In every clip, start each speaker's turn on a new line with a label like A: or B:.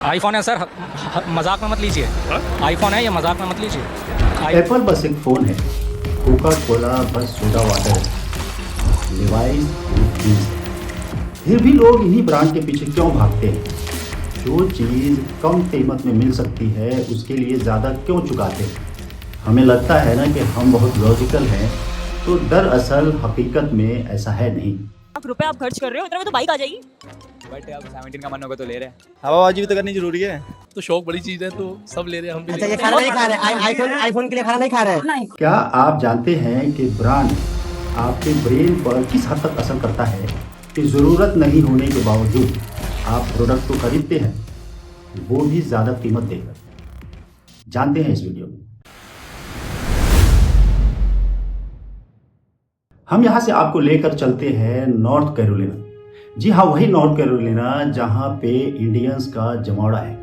A: IPhone है sir, मजाक में मत लीजिए। आईफोन है, ये मजाक में मत लीजिए।
B: एप्पल बस एक फ़ोन है, कोका कोला बस सोडा वाटर है, डिवाइस चीज़। फिर भी लोग इन्हीं ब्रांड के पीछे क्यों भागते हैं? जो चीज़ कम कीमत में मिल सकती है उसके लिए ज़्यादा क्यों चुकाते हैं? हमें लगता है ना कि हम बहुत लॉजिकल हैं, तो दरअसल हकीकत में ऐसा है नहीं।
C: रुपए आप खर्च कर रहे हो, इतना में तो बाइक आ जाएगी।
D: बट अब 17 का मन होगा तो ले रहे हैं।
E: हवाबाजी भी तो करनी जरूरी है।
F: तो शौक बड़ी चीज है, तो सब ले रहे हैं, हम भी
G: अच्छा,
F: ले
G: ये
F: रहे हैं।
G: खाना नहीं खा रहे, आईफोन के लिए खाना नहीं खा रहे।
B: क्या आप जानते हैं कि ब्रांड आपके ब्रेन पर किस हद तक असर करता है कि ज़रूरत नहीं होने के बावजूद आप प्रोडक्ट को खरीदते हैं, वो भी ज़्यादा कीमत देकर? जानते हैं इस वीडियो में। हम यहाँ से आपको लेकर चलते हैं नॉर्थ कैरोलिना। जी हाँ, वही नॉर्थ कैरोलिना जहाँ पे इंडियंस का जमावड़ा है,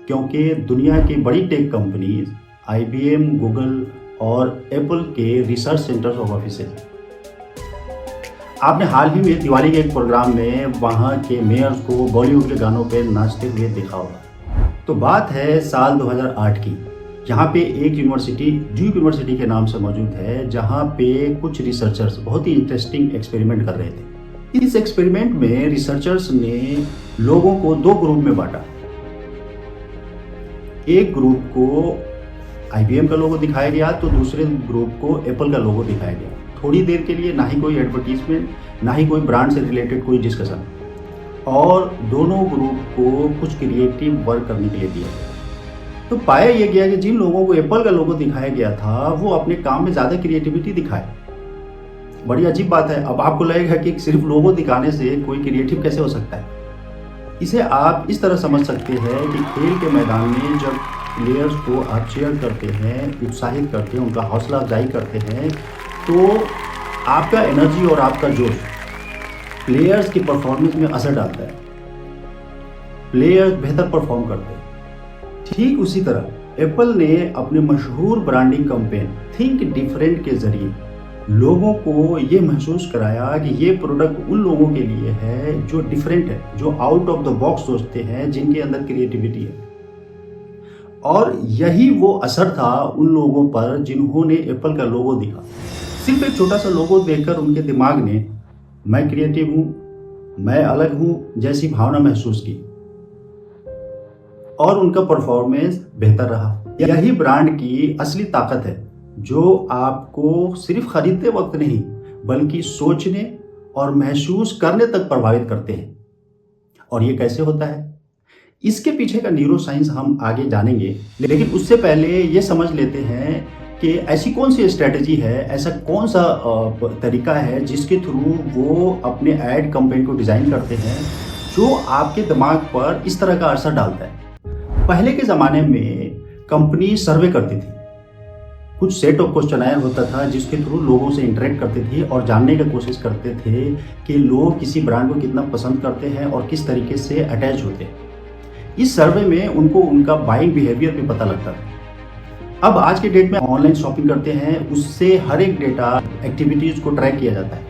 B: क्योंकि दुनिया की बड़ी टेक कंपनीज IBM, गूगल और एप्पल के रिसर्च सेंटर्स ऑफ ऑफिस है। आपने हाल ही में दिवाली के एक प्रोग्राम में वहाँ के मेयर्स को बॉलीवुड के गानों पे नाचते हुए देखा होगा। तो बात है साल 2008 की, जहाँ पे एक यूनिवर्सिटी ड्यूक यूनिवर्सिटी के नाम से मौजूद है, जहाँ पे कुछ रिसर्चर्स बहुत ही इंटरेस्टिंग एक्सपेरिमेंट कर रहे थे। इस एक्सपेरिमेंट में रिसर्चर्स ने लोगों को दो ग्रुप में बांटा। एक ग्रुप को IBM का लोगो दिखाया गया, तो दूसरे ग्रुप को एप्पल का लोगो दिखाया गया। थोड़ी देर के लिए ना ही कोई एडवर्टीजमेंट, ना ही कोई ब्रांड से रिलेटेड कोई डिस्कशन, और दोनों ग्रुप को कुछ क्रिएटिव वर्क करने के लिए दिया गया। तो पाया यह गया कि जिन लोगों को एप्पल का लोगो दिखाया गया था वो अपने काम में ज़्यादा क्रिएटिविटी दिखाए। बड़ी अजीब बात है। अब आपको लगेगा कि सिर्फ लोगो दिखाने से कोई क्रिएटिव कैसे हो सकता है। इसे आप इस तरह समझ सकते हैं कि खेल के मैदान में जब प्लेयर्स को आप चीयर करते हैं, उत्साहित करते हैं, उनका हौसला अफजाई करते हैं, तो आपका एनर्जी और आपका जोश प्लेयर्स की परफॉर्मेंस में असर डालता है। प्लेयर्स बेहतर परफॉर्म करते हैं। ठीक उसी तरह एप्पल ने अपने मशहूर ब्रांडिंग कैंपेन थिंक डिफरेंट के जरिए लोगों को ये महसूस कराया कि ये प्रोडक्ट उन लोगों के लिए है जो डिफरेंट है, जो आउट ऑफ द बॉक्स सोचते हैं, जिनके अंदर क्रिएटिविटी है। और यही वो असर था उन लोगों पर जिन्होंने एप्पल का लोगो देखा। सिर्फ एक छोटा सा लोगो देखकर उनके दिमाग ने मैं क्रिएटिव हूँ, मैं अलग हूँ जैसी भावना महसूस की, और उनका परफॉर्मेंस बेहतर रहा। यही ब्रांड की असली ताकत है, जो आपको सिर्फ खरीदते वक्त नहीं बल्कि सोचने और महसूस करने तक प्रभावित करते हैं। और ये कैसे होता है, इसके पीछे का न्यूरो साइंस हम आगे जानेंगे, लेकिन उससे पहले ये समझ लेते हैं कि ऐसी कौन सी स्ट्रेटेजी है, ऐसा कौन सा तरीका है जिसके थ्रू वो अपने एड कैंपेन को डिजाइन करते हैं जो आपके दिमाग पर इस तरह का असर डालता है। पहले के ज़माने में कंपनी सर्वे करती थी, कुछ सेट ऑफ क्वेश्चनायर होता था जिसके थ्रू लोगों से इंटरेक्ट करते थे और जानने की कोशिश करते थे कि लोग किसी ब्रांड को कितना पसंद करते हैं और किस तरीके से अटैच होते हैं। इस सर्वे में उनको उनका बाइंग बिहेवियर भी पता लगता था। अब आज के डेट में ऑनलाइन शॉपिंग करते हैं, उससे हर एक डेटा एक्टिविटीज़ को ट्रैक किया जाता है।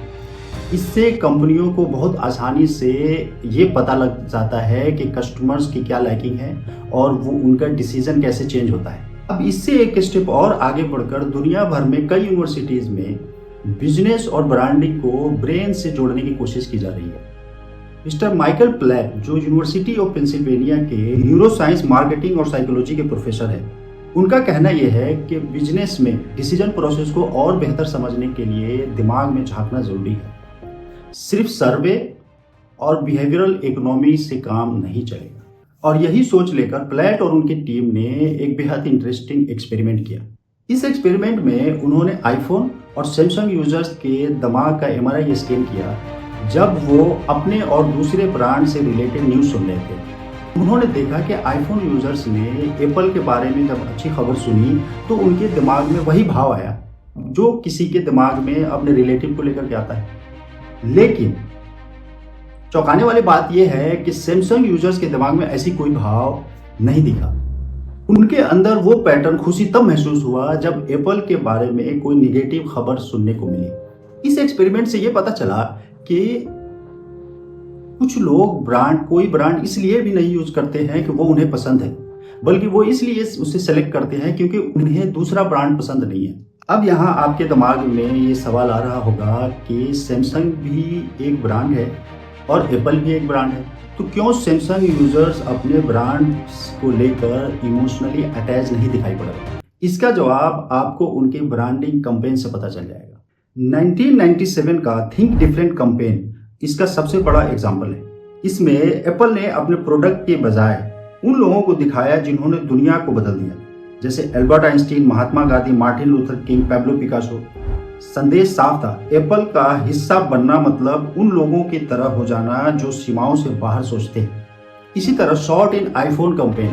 B: इससे कंपनियों को बहुत आसानी से ये पता लग जाता है कि कस्टमर्स की क्या लाइकिंग है और वो उनका डिसीजन कैसे चेंज होता है। अब इससे एक स्टेप और आगे बढ़कर दुनिया भर में कई यूनिवर्सिटीज़ में बिजनेस और ब्रांडिंग को ब्रेन से जोड़ने की कोशिश की जा रही है। मिस्टर माइकल प्लैट, जो यूनिवर्सिटी ऑफ पेंसिल्वेनिया के न्यूरो साइंस, मार्केटिंग और साइकोलॉजी के प्रोफेसर हैं, उनका कहना यह है कि बिजनेस में डिसीजन प्रोसेस को और बेहतर समझने के लिए दिमाग में झांकना जरूरी है। सिर्फ सर्वे और बिहेवियरल इकोनॉमी से काम नहीं चलेगा। और यही सोच लेकर प्लैट और उनकी टीम ने एक बेहद इंटरेस्टिंग एक्सपेरिमेंट किया। इस एक्सपेरिमेंट में उन्होंने आईफोन और सैमसंग यूजर्स के दिमाग का MRI स्कैन किया जब वो अपने और दूसरे ब्रांड से रिलेटेड न्यूज़ सुन रहे थे। उन्होंने देखा कि आईफोन यूजर्स ने एप्पल के बारे में जब अच्छी खबर सुनी तो उनके दिमाग में वही भाव आया जो किसी के दिमाग में अपने रिलेटिव को लेकर के आता है। लेकिन चौंकाने वाली बात यह है कि सैमसंग यूजर्स के दिमाग में ऐसी कोई भाव नहीं दिखा। उनके अंदर वो पैटर्न खुशी तब महसूस हुआ जब एप्पल के बारे में कोई निगेटिव खबर सुनने को मिली। इस एक्सपेरिमेंट से ये पता चला कि कुछ लोग कोई ब्रांड इसलिए भी नहीं यूज करते हैं कि वो उन्हें पसंद है, बल्कि वो इसलिए उसे सेलेक्ट करते हैं क्योंकि उन्हें दूसरा ब्रांड पसंद नहीं है। अब यहाँ आपके दिमाग में ये सवाल आ रहा होगा कि सैमसंग भी एक ब्रांड है और एप्पल भी एक ब्रांड है, तो क्यों सैमसंग यूजर्स अपने ब्रांड्स को लेकर इमोशनली अटैच नहीं दिखाई पड़ रहे? इसका जवाब आपको उनके ब्रांडिंग कैंपेन से पता चल जाएगा। 1997 का थिंक डिफरेंट कैंपेन इसका सबसे बड़ा एग्जाम्पल है। इसमें एप्पल ने अपने प्रोडक्ट के बजाय उन लोगों को दिखाया जिन्होंने दुनिया को बदल दिया, जैसे Albert Einstein, Mahatma Gandhi, Martin Luther King, Pablo Picasso. संदेश साफ था, एप्पल का हिस्सा बनना मतलब उन लोगों की तरह हो जाना जो सीमाओं से बाहर सोचते हैं। इसी तरह शॉर्ट इन आईफोन कैंपेन,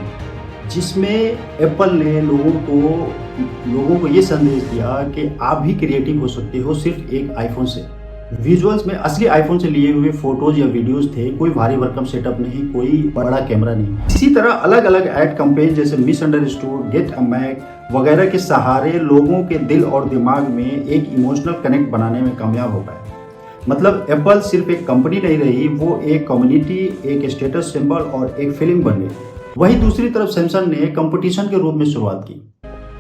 B: जिसमें एप्पल ने लोगों को ये संदेश दिया कि आप भी क्रिएटिव हो सकते हो सिर्फ एक आईफोन से। विजुअल्स में असली आईफोन से लिए हुए फोटोज या वीडियोस थे, कोई भारी भरकम सेटअप नहीं, कोई बड़ा कैमरा नहीं। इसी तरह अलग अलग एड कैंपेन जैसे मिसअंडरस्टूड, गेट अ मैक वगैरह के सहारे लोगों के दिल और दिमाग में एक इमोशनल कनेक्ट बनाने में कामयाब हो पाए। मतलब एप्पल सिर्फ एक कंपनी नहीं रही, वो एक कम्युनिटी, एक स्टेटस सिंबल और एक फिल्म बन गई। वहीं दूसरी तरफ सैमसंग ने कंपटीशन के रूप में शुरुआत की।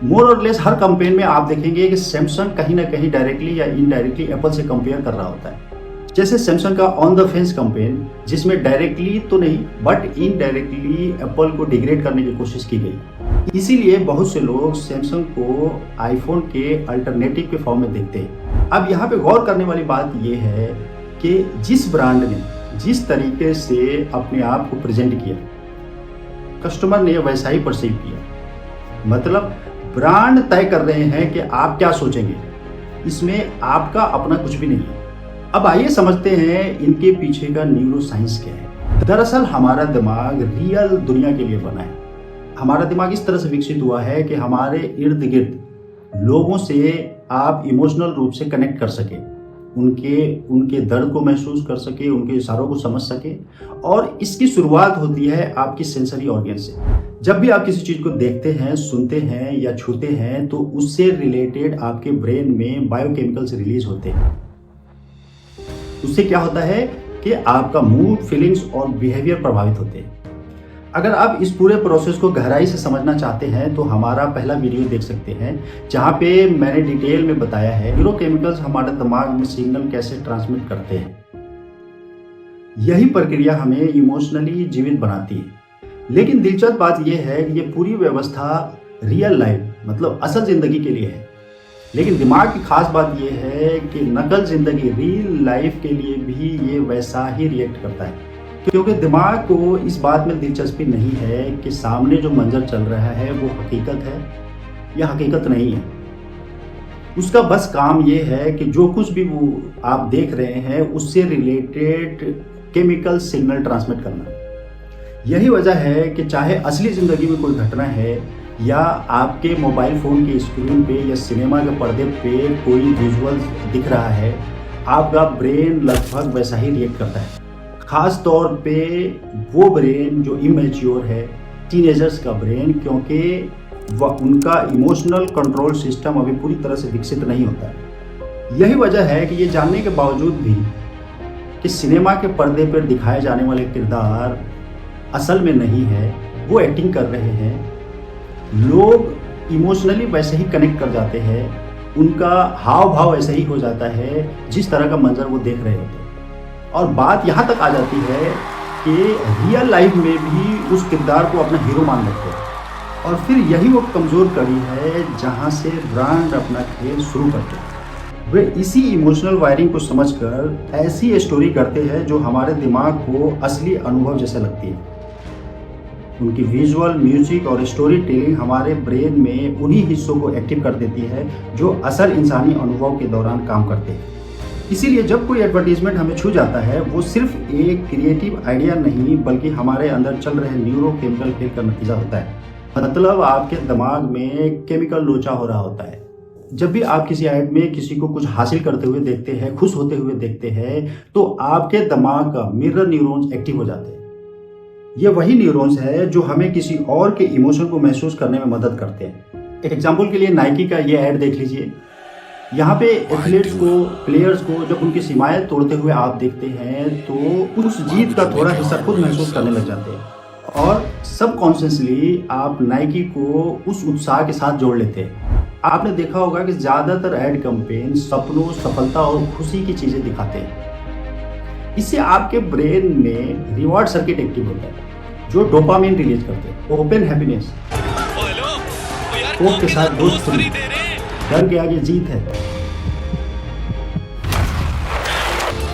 B: मोर और लेस हर कैंपेन में आप देखेंगे कि सैमसंग कहीं ना कहीं डायरेक्टली या इनडायरेक्टली एप्पल से कंपेयर कर रहा होता है। जैसे सैमसंग का ऑन द फेंस कैंपेन, जिसमें डायरेक्टली तो नहीं बट इनडायरेक्टली एप्पल को डिग्रेड करने की कोशिश की गई। इसीलिए बहुत से लोग सैमसंग को आईफोन के अल्टरनेटिव के फॉर्म में देखते हैं। अब यहाँ पे गौर करने वाली बात यह है कि जिस ब्रांड ने जिस तरीके से अपने आप को प्रेजेंट किया, कस्टमर ने वैसा ही परसीव किया। मतलब ब्रांड तय कर रहे हैं कि आप क्या सोचेंगे, इसमें आपका अपना कुछ भी नहीं है। अब आइए समझते हैं इनके पीछे का न्यूरो साइंस क्या है। दरअसल हमारा दिमाग रियल दुनिया के लिए बना है। हमारा दिमाग इस तरह से विकसित हुआ है कि हमारे इर्द गिर्द लोगों से आप इमोशनल रूप से कनेक्ट कर सके, उनके दर्द को महसूस कर सके, उनके इशारों को समझ सके। और इसकी शुरुआत होती है आपकी सेंसरी ऑर्गन से। जब भी आप किसी चीज को देखते हैं, सुनते हैं या छूते हैं तो उससे रिलेटेड आपके ब्रेन में बायोकेमिकल्स रिलीज होते हैं। उससे क्या होता है कि आपका मूड, फीलिंग्स और बिहेवियर प्रभावित होते हैं। अगर आप इस पूरे प्रोसेस को गहराई से समझना चाहते हैं तो हमारा पहला वीडियो देख सकते हैं, जहां पे मैंने डिटेल में बताया है न्यूरोकेमिकल्स हमारे दिमाग में सिग्नल कैसे ट्रांसमिट करते हैं। यही प्रक्रिया हमें इमोशनली जीवित बनाती है। लेकिन दिलचस्प बात यह है कि ये पूरी व्यवस्था रियल लाइफ मतलब असल जिंदगी के लिए है। लेकिन दिमाग की खास बात यह है कि नकल जिंदगी रियल लाइफ के लिए भी ये वैसा ही रिएक्ट करता है, क्योंकि दिमाग को इस बात में दिलचस्पी नहीं है कि सामने जो मंजर चल रहा है वो हकीकत है या हकीकत नहीं है। उसका बस काम ये है कि जो कुछ भी वो आप देख रहे हैं उससे रिलेटेड केमिकल सिग्नल ट्रांसमिट करना। यही वजह है कि चाहे असली जिंदगी में कोई घटना है या आपके मोबाइल फोन की स्क्रीन पे या सिनेमा के पर्दे पे कोई विजुअल दिख रहा है, आपका ब्रेन लगभग वैसा ही रिएक्ट करता है। खास तौर पे वो ब्रेन जो इमेच्योर है, टीनेजर्स का ब्रेन, क्योंकि वह उनका इमोशनल कंट्रोल सिस्टम अभी पूरी तरह से विकसित नहीं होता है। यही वजह है कि ये जानने के बावजूद भी कि सिनेमा के पर्दे पर दिखाए जाने वाले किरदार असल में नहीं है, वो एक्टिंग कर रहे हैं, लोग इमोशनली वैसे ही कनेक्ट कर जाते हैं, उनका हाव भाव ऐसे ही हो जाता है जिस तरह का मंजर वो देख रहे होते हैं। और बात यहाँ तक आ जाती है कि रियल लाइफ में भी उस किरदार को अपना हीरो मान लेते हैं। और फिर यही वो कमज़ोर कड़ी है जहाँ से ब्रांड अपना खेल शुरू करते हैं। वे इसी इमोशनल वायरिंग को समझकर ऐसी स्टोरी करते हैं जो हमारे दिमाग को असली अनुभव जैसे लगती है। उनकी विजुअल, म्यूजिक और स्टोरी टेलिंग हमारे ब्रेन में उन्हीं हिस्सों को एक्टिव कर देती है जो असल इंसानी अनुभव के दौरान काम करते हैं। इसीलिए जब कोई एडवर्टीजमेंट हमें छू जाता है, वो सिर्फ एक क्रिएटिव आइडिया नहीं बल्कि हमारे अंदर चल रहे न्यूरोकेमिकल खेल का नतीजा होता है। मतलब आपके दिमाग में केमिकल लोचा हो रहा होता है। जब भी आप किसी ऐड में किसी को कुछ हासिल करते हुए देखते हैं, खुश होते हुए देखते हैं, तो आपके दिमाग का मिरर न्यूरॉन्स एक्टिव हो जाते हैं। ये वही न्यूरॉन्स है जो हमें किसी और के इमोशन को महसूस करने में मदद करते हैं। एग्जाम्पल के लिए नाइकी का ये ऐड देख लीजिए। यहाँ पे एथलीट्स को, प्लेयर्स को जब उनकी सीमाएं तोड़ते हुए आप देखते हैं तो उस जीत का थोड़ा हिस्सा खुद महसूस करने लग जाते हैं और सबकॉन्शियसली आप नाइकी को उस उत्साह के साथ जोड़ लेते हैं। आपने देखा होगा कि ज़्यादातर एड कैंपेन सपनों, सफलता और खुशी की चीज़ें दिखाते हैं। इससे आपके ब्रेन में रिवॉर्ड सर्किट एक्टिव होता है जो डोपामिन रिलीज करते हैं। ओपन हैप्पीनेस, कोक के साथ दोस्त फ्री, डर के आगे जीत है।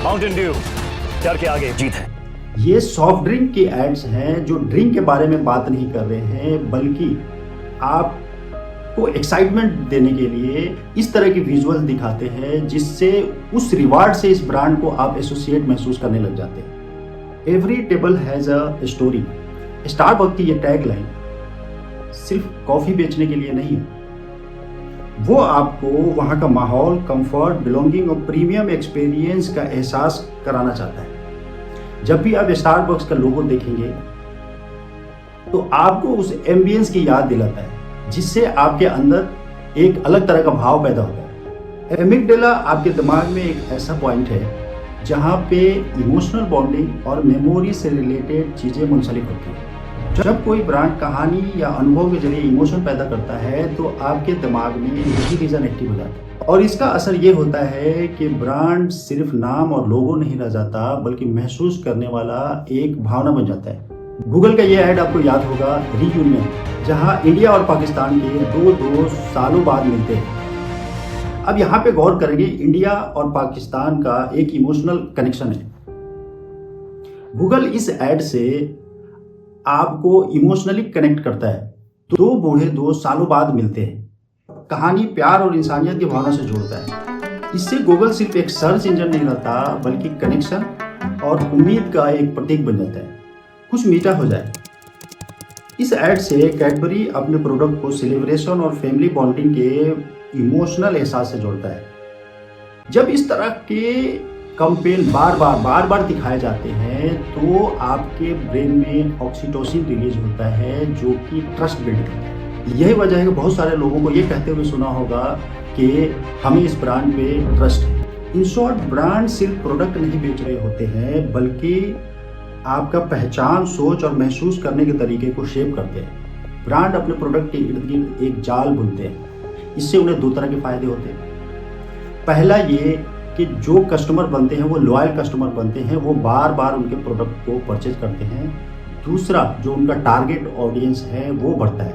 E: माउंटेन ड्यू, डर के आगे जीत है।
B: ये सॉफ्ट ड्रिंक के एड्स हैं जो ड्रिंक के बारे में बात नहीं कर रहे हैं, बल्कि आपको एक्साइटमेंट देने के लिए इस तरह की विजुअल दिखाते हैं जिससे उस रिवार्ड से इस ब्रांड को आप एसोसिएट महसूस करने लग जाते हैं। Every table has a story. Starbucks की ये टैगलाइन सिर्फ कॉफी बेचने के लिए नहीं है, वो आपको वहाँ का माहौल, कंफर्ट, बिलोंगिंग और प्रीमियम एक्सपीरियंस का एहसास कराना चाहता है। जब भी आप स्टारबक्स का लोगो देखेंगे तो आपको उस एम्बियंस की याद दिलाता है जिससे आपके अंदर एक अलग तरह का भाव पैदा होता है। एमिगडाला आपके दिमाग में एक ऐसा पॉइंट है जहाँ पे इमोशनल बॉन्डिंग और मेमोरी से रिलेटेड चीज़ें मुंसलिक होती हैं। जब कोई ब्रांड कहानी या अनुभव के जरिए इमोशन पैदा करता है तो आपके दिमाग में यही रीजन एक्टिव हो जाता है और इसका असर ये होता है कि ब्रांड सिर्फ नाम और लोगो नहीं रह जाता बल्कि महसूस करने वाला एक भावना बन जाता है। गूगल का ये ऐड आपको याद होगा, रीयूनियन, जहां इंडिया और पाकिस्तान के दो दोस्त सालों बाद मिलते हैं। अब यहाँ पे गौर करेंगे, इंडिया और पाकिस्तान का एक इमोशनल कनेक्शन है। गूगल इस ऐड से आपको इमोशनली कनेक्ट करता है। दो बूढ़े दोस्त सालों बाद मिलते हैं, कहानी प्यार और इंसानियत की भावना से जोड़ता है। इससे गूगल सिर्फ एक सर्च इंजन नहीं रहता बल्कि कनेक्शन और उम्मीद का एक प्रतीक बन जाता है। कुछ मीठा हो जाए। इस ऐड से कैडबरी अपने प्रोडक्ट को सेलिब्रेशन और फैमिली बॉन्डिंग के इमोशनल एहसास से जोड़ता है। जब इस तरह के कैंपेन बार बार दिखाए जाते हैं तो आपके ब्रेन में ऑक्सीटोसिन रिलीज होता है जो कि ट्रस्ट बिल्ड करता है। यही वजह है कि बहुत सारे लोगों को ये कहते हुए सुना होगा कि हमें इस ब्रांड पे ट्रस्ट है। इन शॉर्ट, ब्रांड सिर्फ प्रोडक्ट नहीं बेच रहे होते हैं बल्कि आपका पहचान, सोच और महसूस करने के तरीके को शेप करते हैं। ब्रांड अपने प्रोडक्ट के इर्द गिर्द एक जाल बुनते हैं। इससे उन्हें दो तरह के फायदे होते हैं। पहला ये कि जो कस्टमर बनते हैं वो लॉयल कस्टमर बनते हैं, वो बार बार उनके प्रोडक्ट को परचेज करते हैं। दूसरा, जो उनका टारगेट ऑडियंस है वो बढ़ता है।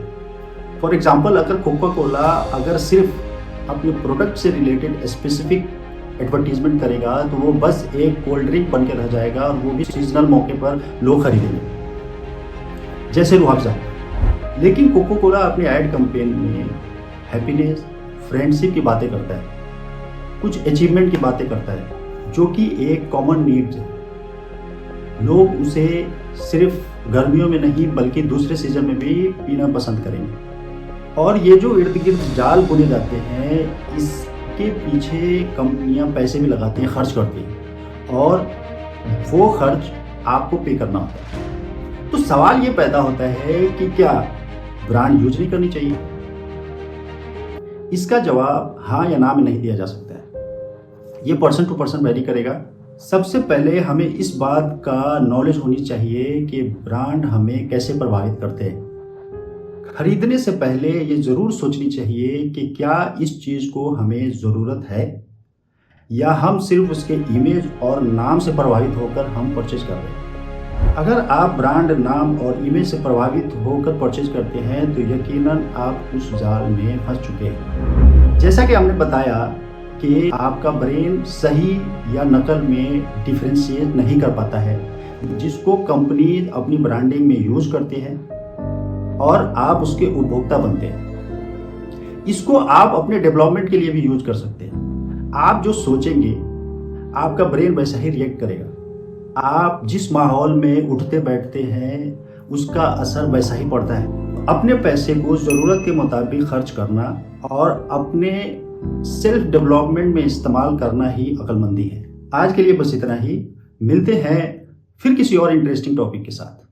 B: फॉर एग्जाम्पल, अगर कोका कोला अगर सिर्फ अपने प्रोडक्ट से रिलेटेड स्पेसिफिक एडवर्टीजमेंट करेगा तो वो बस एक कोल्ड ड्रिंक बन के रह जाएगा और वो भी सीजनल मौके पर लोग खरीदेंगे, जैसे रूह अफ़ज़ा। लेकिन कोका कोला अपने ऐड कैंपेन में हैप्पीनेस, फ्रेंडशिप की बातें करता है, कुछ अचीवमेंट की बातें करता है जो कि एक कॉमन नीड्स है। लोग उसे सिर्फ गर्मियों में नहीं बल्कि दूसरे सीजन में भी पीना पसंद करेंगे। और ये जो इर्द गिर्द जाल बुने जाते हैं, इसके पीछे कंपनियां पैसे भी लगाती हैं, खर्च करती हैं और वो खर्च आपको पे करना होता है। तो सवाल ये पैदा होता है कि क्या ब्रांड यूज नहीं करनी चाहिए? इसका जवाब हाँ या ना में नहीं दिया जा सकता है। ये पर्सन टू पर्सन वेरी करेगा। सबसे पहले हमें इस बात का नॉलेज होनी चाहिए कि ब्रांड हमें कैसे प्रभावित करते हैं। खरीदने से पहले ये जरूर सोचनी चाहिए कि क्या इस चीज को हमें जरूरत है या हम सिर्फ उसके इमेज और नाम से प्रभावित होकर हम परचेज कर रहे हैं। अगर आप ब्रांड, नाम और इमेज से प्रभावित होकर परचेज करते हैं तो यकीनन आप उस जाल में फंस चुके हैं। जैसा कि हमने बताया कि आपका ब्रेन सही या नकल में डिफरेंशिएट नहीं कर पाता है, जिसको कंपनी अपनी ब्रांडिंग में यूज करती है और आप उसके उपभोक्ता बनते हैं। इसको आप अपने डेवलपमेंट के लिए भी यूज कर सकते हैं। आप जो सोचेंगे आपका ब्रेन वैसा ही रिएक्ट करेगा। आप जिस माहौल में उठते बैठते हैं उसका असर वैसा ही पड़ता है। अपने पैसे को ज़रूरत के मुताबिक खर्च करना और अपने सेल्फ डेवलपमेंट में इस्तेमाल करना ही अक्लमंदी है। आज के लिए बस इतना ही। मिलते हैं फिर किसी और इंटरेस्टिंग टॉपिक के साथ।